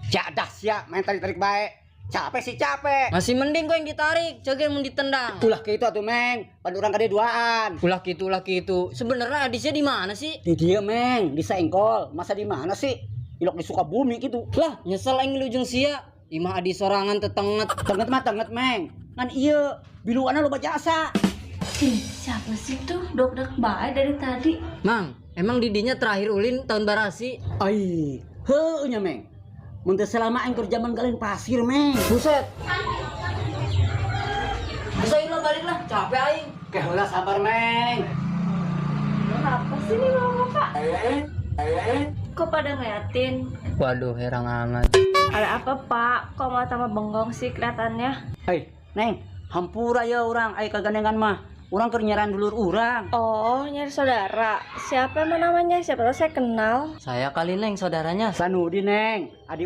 Jadah siap main tarik-tarik baik. Capek sih capek. Masih mending kau yang ditarik, jagir mau ditendang. Ulah gitu atuh Meng. Pada orang kada duaan. Ulah gitu. Sebenarnya Adisnya di mana sih? Di dia Meng, di Sengkol. Masa di mana sih? Ilok di Sukabumi gitu. Lah, nyesel aing lujung sia. Imah adi sorangan tetenget. Tenget Meng. Kan iya, biluanna loba jasa. Ih, siapa sih tuh dok baik dari tadi? Mang, emang didinya terakhir ulin tahun barasi? Ai, heunya Meng. Mun teu selama aing kerja manggalin pasir Meng. Buset. Bisa ilah balik lah, capek aing. Keh heula sabar Meng. Apa sih nih mama pak? Kok pada ngeliatin? Waduh, heran amat. Ada apa pak? Kok mata mah bengong sih kelihatannya? Hei, Neng, hampura ya orang ai kagandengan mah. Urang keur nyaran dulur urang. Oh, nyari saudara. Siapa emang namanya? Siapa tahu saya kenal. Saya kali Neng saudaranya. Sanudi Neng, adi